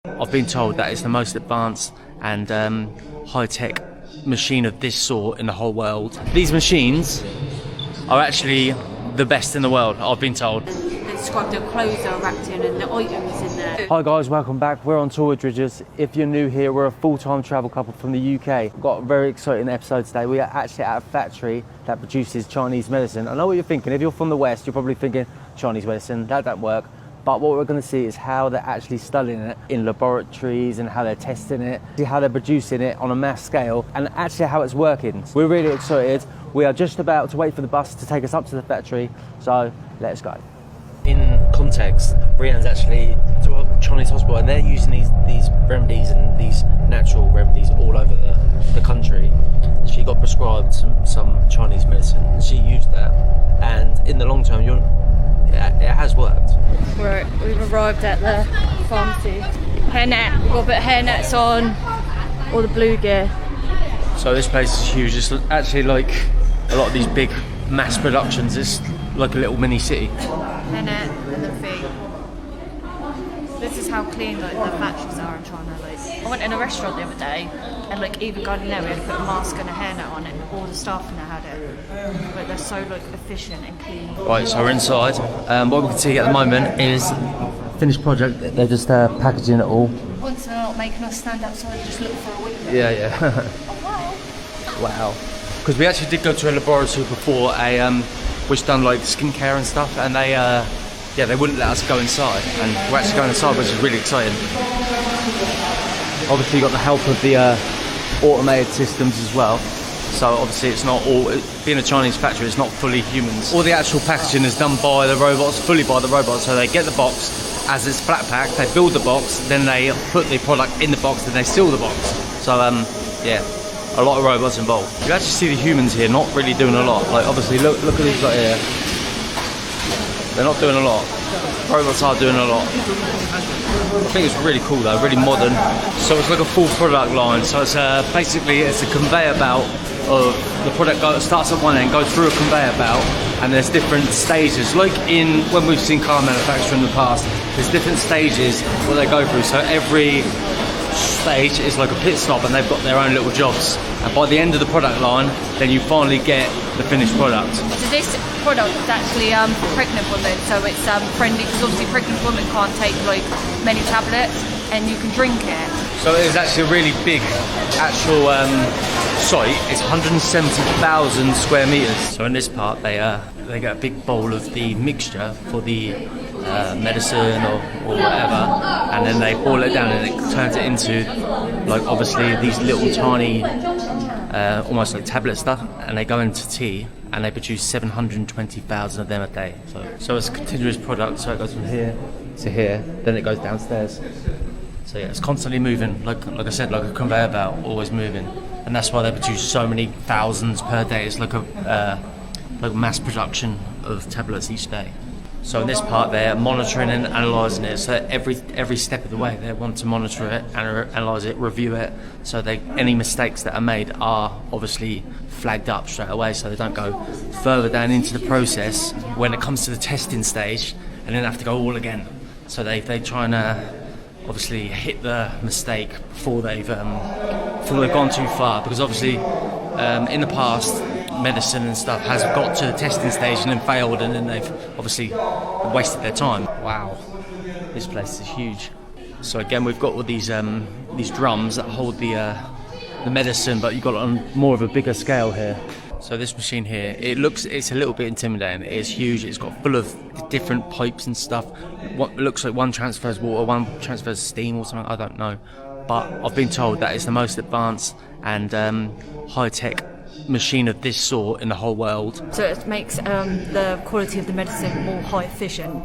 I've been told that it's the most advanced and high-tech machine of this sort in the whole world. These machines are actually the best in the world, I've been told. They describe the clothes that are wrapped in and the items in there. Hi guys, welcome back. We're on tour with Dridgers. If you're new here, we're a full-time travel couple from the UK. We've got a very exciting episode today. We are actually at a factory that produces Chinese medicine. I know what you're thinking. If you're from the West, you're probably thinking Chinese medicine, that don't work. But what we're going to see is how they're actually studying it in laboratories and how they're testing it, see how they're producing it on a mass scale and actually how it's working. We're really excited. We are just about to wait for the bus to take us up to the factory, so let's go. In context, Brianne's actually to a Chinese hospital and they're using these remedies and these natural remedies all over the country. She got prescribed some Chinese medicine and she used that, and in the long term it has worked. Right, we've arrived at the pharmacy. Hairnet, we've got to put hairnets on, all the blue gear. So this place is huge. It's actually like a lot of these big mass productions. It's like a little mini city. Hairnet and the feet. This is how clean like the factories are in China. Like, I went in a restaurant the other day and like even going in there we had to put a mask and a hairnet on it. All the staff in there had it. But they're so like efficient and clean. Right, so we're inside. What we can see at the moment is finished project. They're just packaging it all. Once they're not making us stand outside and just look for a window. Yeah. Oh wow. Wow. Because we actually did go to a laboratory before, which done like skincare and stuff, and they wouldn't let us go inside, and we're actually going inside, which is really exciting. Obviously, you got the help of the automated systems as well. So obviously, it's not all being a Chinese factory. It's not fully humans. All the actual packaging is done by the robots, fully by the robots. So they get the box as it's flat packed. They build the box, then they put the product in the box, then they seal the box. So yeah. A lot of robots involved. You actually see the humans here not really doing a lot. Like obviously look at these guys here. They're not doing a lot. Robots are doing a lot. I think it's really cool though, really modern. So it's like a full product line. So it's basically it's a conveyor belt of the product starts at one end, goes through a conveyor belt, and there's different stages. Like in when we've seen car manufacturing in the past, there's different stages that they go through. So every stage is like a pit stop and they've got their own little jobs, and by the end of the product line then you finally get the finished product. So this product is actually for pregnant women, so it's friendly because obviously pregnant women can't take like many tablets and you can drink it. So it is actually a really big actual site. It's 170,000 square meters. So in this part they get a big bowl of the mixture for the medicine or whatever, and then they boil it down and it turns it into like obviously these little tiny almost like tablet stuff, and they go into tea and they produce 720,000 of them a day. So it's a continuous product, so it goes from here to here, then it goes downstairs. So yeah, it's constantly moving, like I said, like a conveyor belt, always moving, and that's why they produce so many thousands per day. It's like a mass production of tablets each day. So in this part they're monitoring and analysing it, so every step of the way they want to monitor it, analyse it, review it, so any mistakes that are made are obviously flagged up straight away, so they don't go further down into the process when it comes to the testing stage and then have to go all again. So they try and obviously hit the mistake before they've gone too far, because obviously in the past medicine and stuff has got to the testing stage and then failed, and then they've obviously wasted their time. Wow, this place is huge. So again, we've got all these drums that hold the medicine, but you've got it on more of a bigger scale here. So this machine here, it's a little bit intimidating. It's huge. It's got full of different pipes and stuff. It looks like one transfers water, one transfers steam or something, I don't know. But I've been told that it's the most advanced and high-tech machine of this sort in the whole world. So it makes the quality of the medicine more high efficient.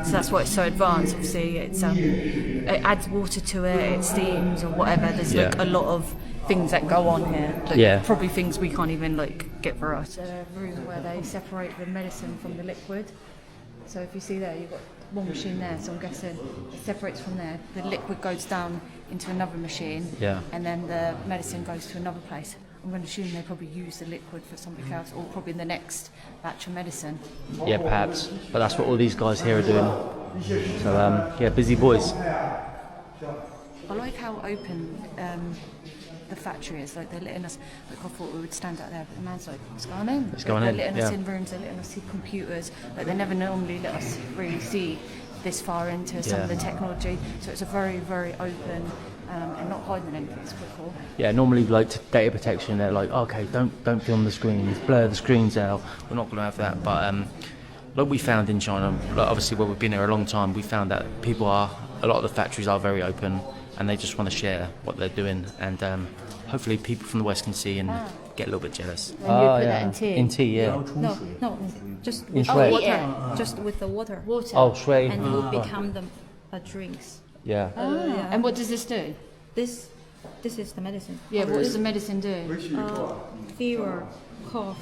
So that's why it's so advanced. Obviously, it adds water to it, it steams or whatever. There's like a lot of things that go on here. Like, probably things we can't even like get for us. There's a room where they separate the medicine from the liquid. So if you see there, you've got one machine there, so I'm guessing it separates from there. The liquid goes down into another machine, and then the medicine goes to another place. I'm going to assume they probably use the liquid for something else, or probably in the next batch of medicine. Yeah, perhaps. But that's what all these guys here are doing. So, yeah, busy boys. I like how open the factory is. Like they're letting us. Like I thought we would stand out there, but the man's like, "What's going on?" It's going they're in. letting us in rooms. They're letting us see computers. Like they never normally let us really see this far into some of the technology. So it's a very, very open and not hiding anything. It's quite cool. Yeah, normally like data protection, they're like, okay, don't film the screens, blur the screens out. We're not going to have that. But like we found in China, like obviously where we've been there a long time, we found that a lot of the factories are very open, and they just want to share what they're doing, and hopefully people from the West can see and get a little bit jealous. And you put that in tea. In tea, yeah. No, just In with shui. water. Just with the water. Oh, shui. And it will become the drinks. Yeah. And what does this do? This is the medicine. Yeah, what does the medicine do? Fever, cough,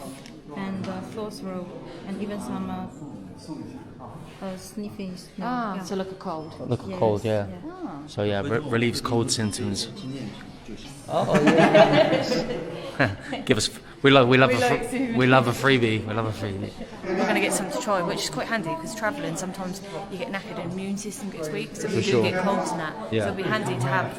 and sore throat, and even some sniffing smell. Yeah. So like a cold. Look at cold, yeah. So yeah, relieves cold symptoms. Oh yeah. Give us. We love a freebie. We love a freebie. We're going to get some to try, which is quite handy because travelling sometimes you get knackered and immune system gets weak, so we do get colds and that. Yeah. So it'll be handy to have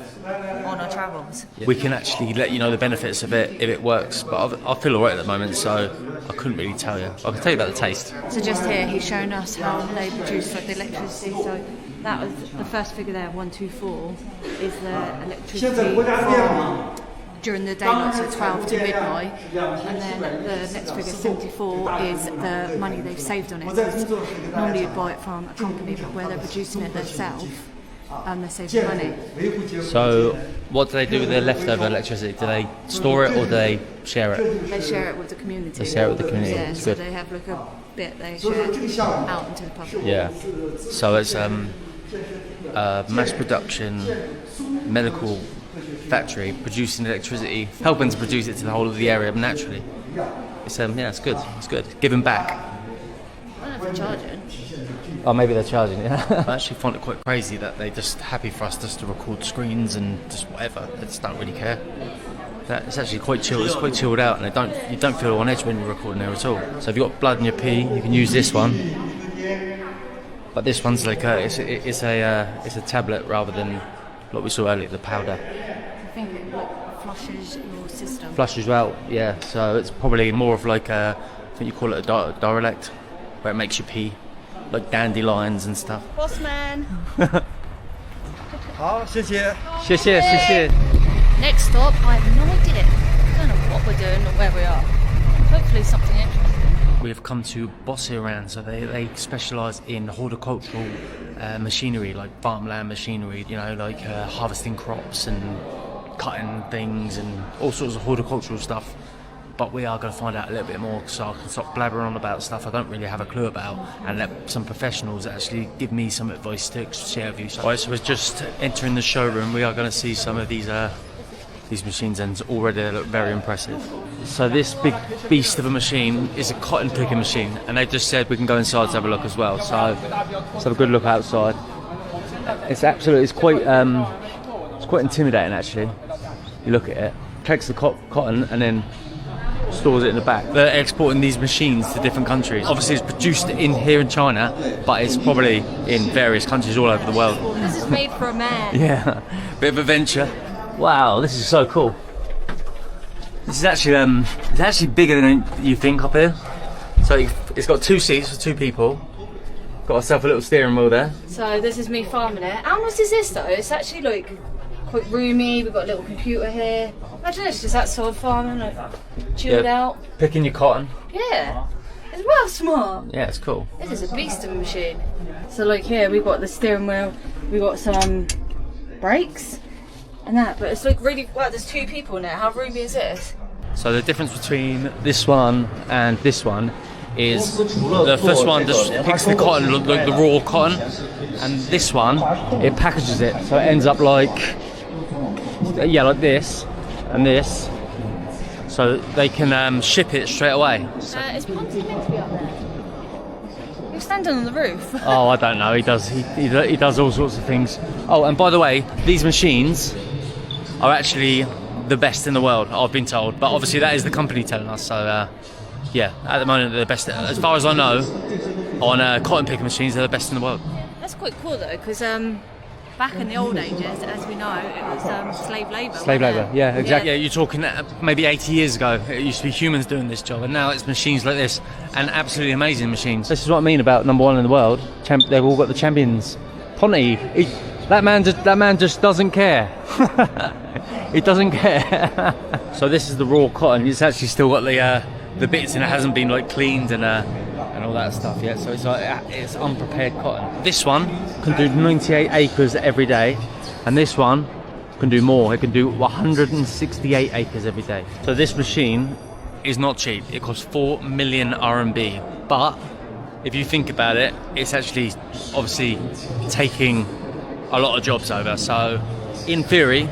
on our travels. We can actually let you know the benefits of it if it works, but I feel alright at the moment, so I couldn't really tell you. I can tell you about the taste. So just here, he's showing us how they produce like the electricity. So that was the first figure there, 124, is the electricity from during the daylight, so 12 to midnight, and then the next figure, 74, is the money they've saved on it. So normally you'd buy it from a company, but where they're producing it themselves, they're saving money. So what do they do with their leftover electricity? Do they store it or do they share it? They share it with the community. They share it with the community. Yeah, It's so good. they have like a bit they share out into the public. Yeah. So it's mass production, medical factory producing electricity, helping to produce it to the whole of the area naturally. It's it's good. It's good. Giving back. I don't know if they're charging. Oh, maybe they're charging. Yeah. I actually find it quite crazy that they're just happy for us just to record screens and just whatever. They just don't really care. It's actually quite chill. It's quite chilled out, and you don't feel on edge when you're recording there at all. So if you've got blood in your pee, you can use this one. But this one's like it's a tablet rather than what we saw earlier, the powder. I think it flushes your system. Flushes you out, yeah. So it's probably more of like I think you call it a Direlect, where it makes you pee, like dandelions and stuff. Bossman. 好，谢谢。谢谢。 Next stop, I have no idea. I don't know what we're doing or where we are. Hopefully something interesting. We have come to Bosseran, so they specialise in horticultural machinery, like farmland machinery, like harvesting crops and cutting things and all sorts of horticultural stuff. But we are going to find out a little bit more, so I can stop blabbering on about stuff I don't really have a clue about, and let some professionals actually give me some advice to share with you. So we're just entering the showroom. We are going to see some of these machines, and already they look very impressive. So this big beast of a machine is a cotton picking machine, and they just said we can go inside to have a look as well. So let's have a good look outside. It's quite intimidating actually. You look at it, takes the cotton and then stores it in the back. They're exporting these machines to different countries. Obviously it's produced here in China, but it's probably in various countries all over the world. This is made for a man. Yeah, bit of adventure. Wow, this is so cool. This is actually it's actually bigger than you think up here. So it's got 2 seats for 2 people. Got myself a little steering wheel there. So this is me farming it. How nice is this though? It's actually like quite roomy. We've got a little computer here. Imagine it's just outside farming, like chilled out. Picking your cotton. Yeah, it's well smart. Yeah, it's cool. This is a beast of a machine. So like here we've got the steering wheel, we've got some brakes and that, but it's like really, wow, there's 2 people in it. How roomy is this? So the difference between this one and this one is the first one just picks the cotton, like the raw cotton, and this one, it packages it, so it ends up like this and this, so they can ship it straight away. Is Ponty meant to be up there? You're standing on the roof. Oh, I don't know. He does all sorts of things. Oh, and by the way, these machines are actually the best in the world, I've been told. But obviously that is the company telling us. So yeah, at the moment they're the best. As far as I know, on cotton picking machines, they're the best in the world. That's quite cool though, because back in the old ages, as we know, it was slave labour. Slave labour, yeah, exactly. Yeah. Yeah, you're talking maybe 80 years ago, it used to be humans doing this job, and now it's machines like this, and absolutely amazing machines. This is what I mean about number one in the world. They've all got the champions. Ponte, that man just doesn't care. He doesn't care. So this is the raw cotton. It's actually still got the bits, and it hasn't been like cleaned and all that stuff yet. So it's like it's unprepared cotton. This one can do 98 acres every day, and this one can do more. It can do 168 acres every day. So this machine is not cheap. It costs 4 million RMB. But if you think about it, it's actually obviously taking a lot of jobs over. So in theory,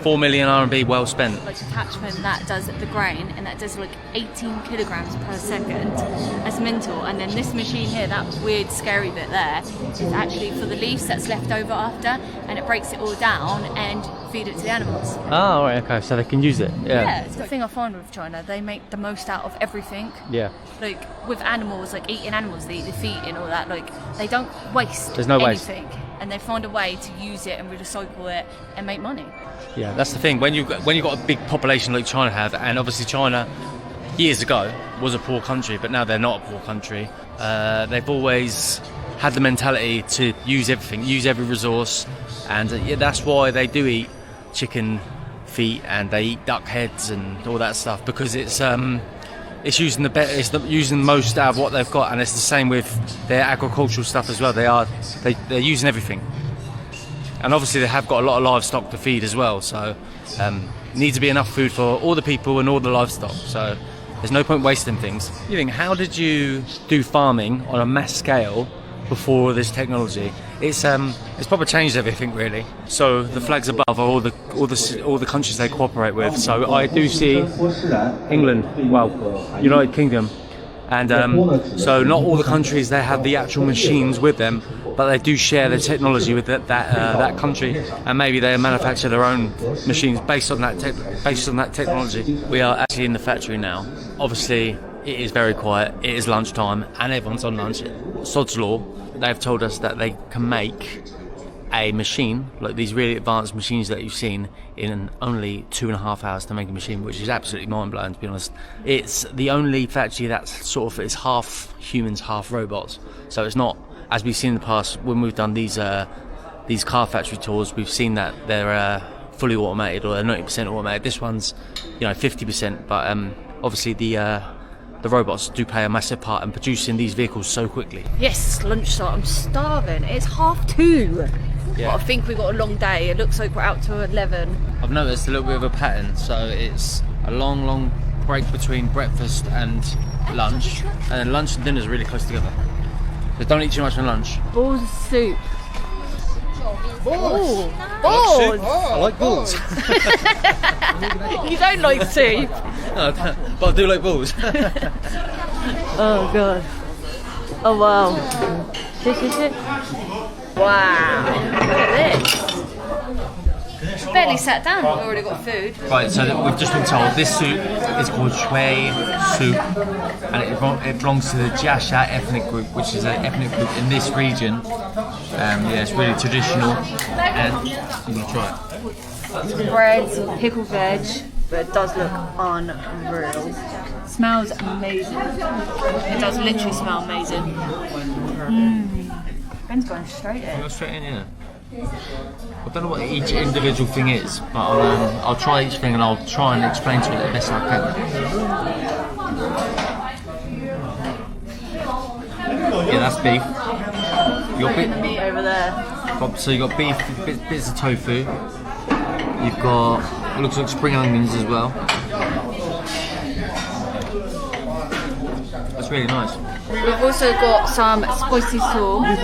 4 million RMB well spent. Like attachment that does the grain, and that does like 18 kilograms per second. That's mental. And then this machine here, that weird scary bit there, is actually for the leaves that's left over after, and it breaks it all down and feed it to the animals. Oh, right, okay, so they can use it. Yeah, it's the thing I find with China, they make the most out of everything. Yeah. Like with animals, like eating animals, they eat the feet and all that, like they don't waste There's no waste. anything. And they find a way to use it and recycle it and make money. Yeah, that's the thing. When you've got a big population like China have, and obviously China years ago was a poor country, but now they're not a poor country. They've always had the mentality to use everything, use every resource, and yeah, that's why they do eat chicken feet and they eat duck heads and all that stuff, because it's using using the most out of what they've got, and it's the same with their agricultural stuff as well. They're using everything, and obviously they have got a lot of livestock to feed as well. So needs to be enough food for all the people and all the livestock. So there's no point wasting things. You think, how did you do farming on a mass scale before this technology? It's probably changed everything really. So the flags above are all the countries they cooperate with. So I do see England, well, United Kingdom, and so not all the countries they have the actual machines with them, but they do share the technology with that country, and maybe they manufacture their own machines based on that technology. We are actually in the factory now. Obviously, it is very quiet. It is lunchtime, and everyone's on lunch. Sod's law. They've told us that they can make a machine, like these really advanced machines that you've seen, in only 2.5 hours to make a machine, which is absolutely mind-blowing, to be honest. It's the only factory that's sort of, it's half humans, half robots. So it's not, as we've seen in the past, when we've done these car factory tours, we've seen that they're fully automated, or they're 90% automated. This one's, 50%, but obviously the robots do play a massive part in producing these vehicles so quickly. Yes, lunchtime. I'm starving. It's 2:30. Yeah. But I think we've got a long day. It looks like we're out to 11. I've noticed a little bit of a pattern. So it's a long break between breakfast and lunch, and then lunch and dinner is really close together. So don't eat too much for lunch. Balls of soup. Balls. Balls. I like balls. You don't like soup. No, but I do like balls. Oh god. Oh wow. This is it. Wow. Look at this. Barely sat down. We've already got food. Right, so we've just been told this soup is called shui soup, and it belongs to the Jiasha ethnic group, which is an ethnic group in this region. It's really traditional, and you can try it. Some bread, some pickled veg, but it does look unreal. Smells amazing. It does literally smell amazing. Ben's going straight in. Go straight in, yeah. I don't know what each individual thing is, but I'll try each thing and I'll try and explain to it the best I can. Yeah, that's beef. You got The meat over there. So you got beef, bits of tofu. You've got, it looks like spring onions as well. That's really nice. We've also got some spicy sauce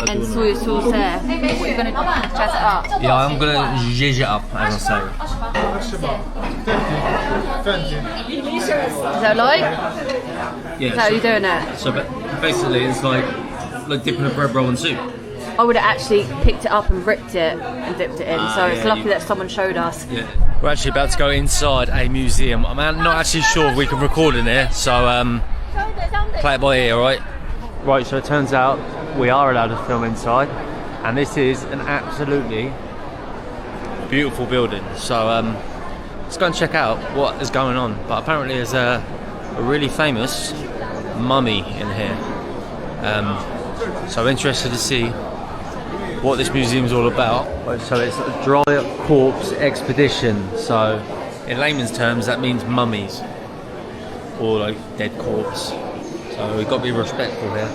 and soy sauce there. What are you going to jazz it up? Yeah, I'm going to zhizh it up, as I say. Is that like? Yeah, Is that how you're doing it? So basically it's like dipping a bread roll in soup. I would have actually picked it up and ripped it and dipped it in, so it's lucky that someone showed us. Yeah. We're actually about to go inside a museum. I'm not actually sure if we can record in here, so play it by ear, alright? Right, so it turns out we are allowed to film inside. and this is an absolutely beautiful building. So let's go and check out what is going on. But apparently there's a really famous mummy in here. So I'm interested to see what this museum's all about. So it's a dry corpse expedition. So in layman's terms that means mummies, or like dead corpse. So we've got to be respectful here,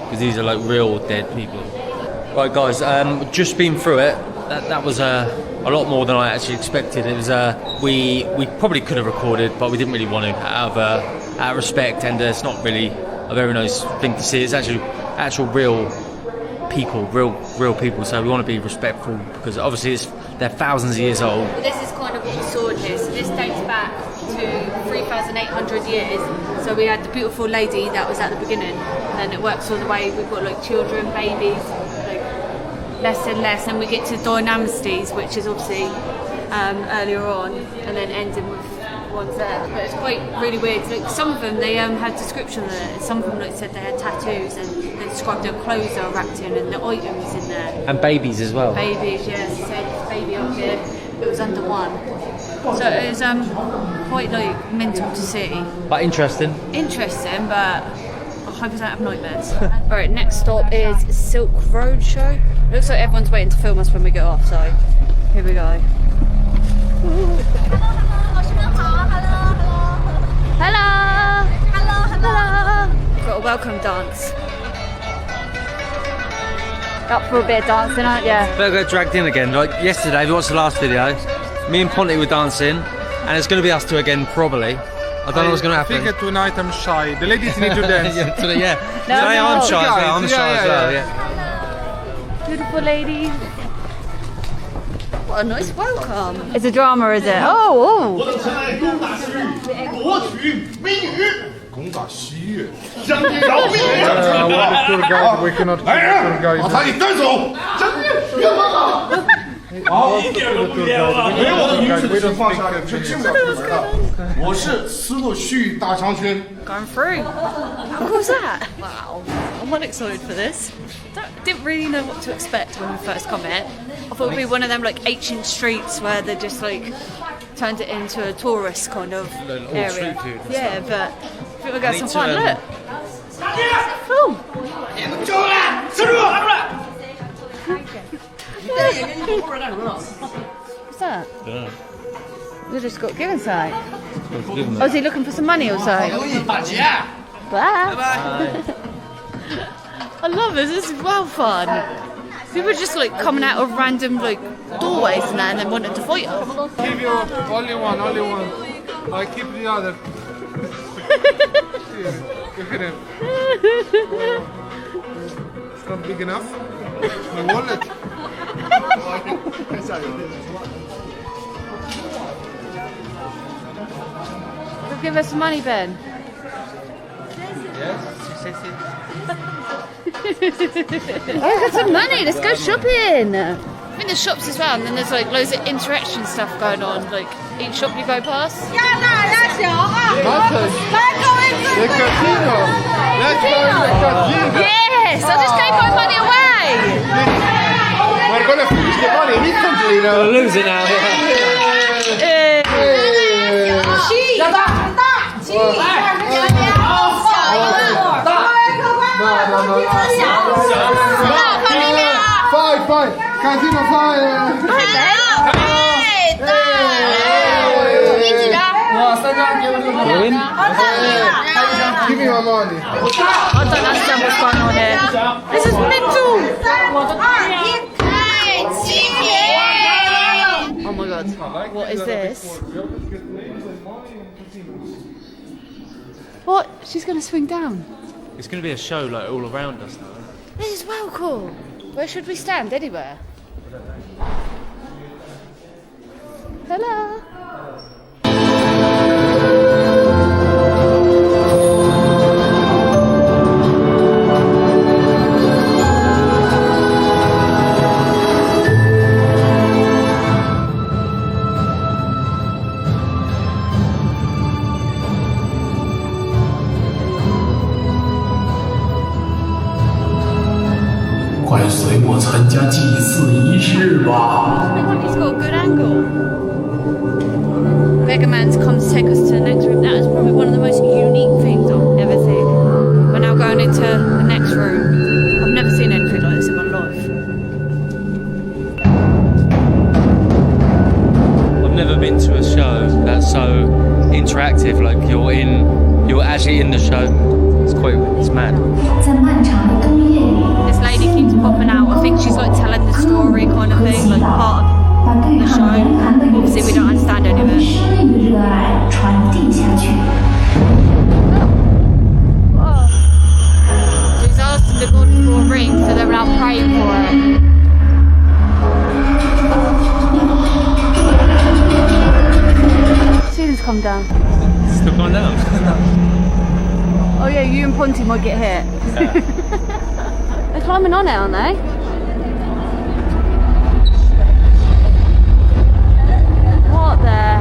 because these are like real dead people. Right guys, just been through it. That was a lot more than I actually expected. It was we probably could have recorded, but we didn't really want to out of respect, and it's not really a very nice thing to see. It's actually actual real people, real people. So we want to be respectful, because obviously they're thousands of years old. This is kind of what we saw in here. So this dates back to 3,800 years. So we had the beautiful lady that was at the beginning, and then it works all the way. We've got like children, babies, like less and less, and we get to dynasties, which is obviously earlier on, and then ending with ones there. But it's quite really weird. Like some of them, they had description there. Some of them like said they had tattoos, and they described their clothes they were wrapped in, and the items in there. And babies as well. Babies, yes. It said baby up here. It was under one. So it was quite like mental to see. But interesting. Interesting, but I hope I don't have nightmares. Alright, next stop is Silk Road Show. Looks like everyone's waiting to film us when we get off, so here we go. Hello! Got a welcome dance. Up for a bit of dancing, aren't you? Better get dragged in again. Like yesterday, if you watched the last video, me and Ponty were dancing, and it's going to be us two again, probably. I don't know what's going to happen. I think tonight I'm shy. The ladies need to dance. Yeah. No, Today no. I'm shy as well. I'm shy as well, yeah. Beautiful lady. What a nice welcome. It's a drama, is it? Oh! 攻打西岳，将军饶命！ tour guide, we cannot keep the tour guide. 把他给带走！将军，别跑了！好，一点都不冤枉，没有我的女子的情况下，是进不了出门的。我是丝路西域大长圈。 Going through. How cool is that? Wow. I'm well excited for this. Didn't really know what to expect when we first come here. I thought it would be one of them like ancient streets where they just like turned it into a tourist kind of area. Street food. Yeah, but I think we'll get some fun. Look. Oh. What's that? Yeah. We just got given something. Oh, is he looking for some money or something? Bye. I love this. This is well fun. People are just like coming out of random like doorways and that, and then wanting to fight us. Give you only one. I keep the other. Here, look at him. It's not big enough. My wallet. Give us some money, Ben. Oh, got some money. Let's go shopping. I mean, there's shops as well, and then there's like loads of interaction stuff going on. Like each shop you go past. The casino. Let's go to the casino. Yes, I just gave my money away. We're gonna finish the money instantly now. We'll lose it now. Five. Casino 5. Give me my money. I don't understand what's going on here. This is mental. Oh my god. What is this? What? She's going to swing down. It's going to be a show like all around us now. This is well cool. Where should we stand? Anywhere? Hello. 加祭祀仪式吧。 It's got a good angle. Mega Man's come to take us to the next room. That is probably one of the most unique things I've ever seen. We're now going into the next room. I've never seen anything like this in my life. I've never been to a show that's so interactive. Like you're actually in the show. It's mad. 在漫长的冬夜里， This lady keeps popping out. I think she's like telling the story kind of thing, like part of 把对 the 抗 show. 严寒的勇 Obviously, 气 we don't understand any of 和 it. 生命的热爱传递下去。 She's asked the God for a ring, so they're now praying for it. Ceiling's come down. Still going down. Oh yeah, you and Ponty might get hit. They're climbing on it, aren't they? What the?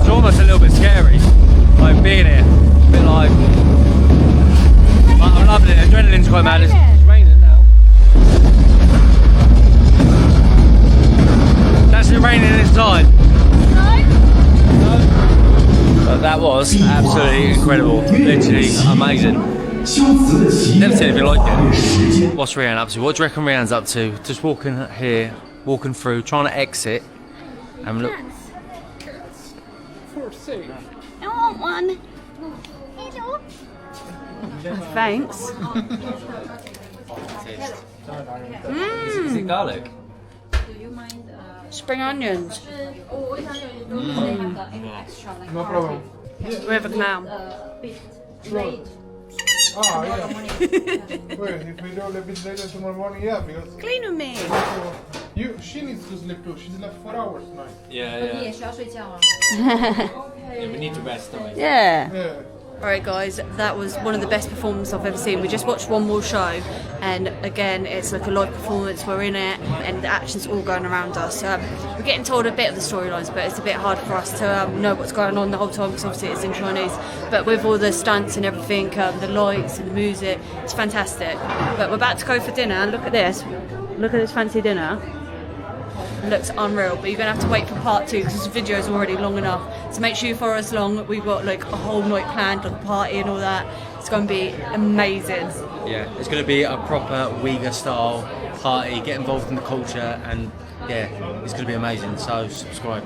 It's almost a little bit scary, like being here. A bit like, I'm loving it. Adrenaline's quite mad. It's raining now. It's actually raining inside. But that was absolutely incredible. Literally amazing. 修辞的习 Never seen anything like 时间 it. What's Rianne up to? What do you reckon Rianne's up to? Just walking here, walking through, trying to exit. And look. I want one. Hello. Thanks. Is it garlic? Spring onions No problem. with a clown. Ah, yeah. Well, if we do a little bit later tomorrow morning, yeah, because Clean with me. she needs to sleep too. She slept 4 hours tonight. Yeah. We need to rest, don't we? Yeah. Yeah. Alright guys, that was one of the best performances I've ever seen. We just watched one more show and again it's like a live performance, we're in it and the action's all going around us. We're getting told a bit of the storylines but it's a bit hard for us to know what's going on the whole time because obviously it's in Chinese. But with all the stunts and everything, the lights and the music, it's fantastic. But we're about to go for dinner. Look at this. Look at this fancy dinner. It looks unreal, but you're gonna have to wait for part 2 because this video is already long enough. So make sure you follow us along. We've got like a whole night planned, like a party and all that. It's gonna be amazing. Yeah, it's going to be a proper Uyghur style party, get involved in the culture, and yeah, it's going to be amazing. So subscribe.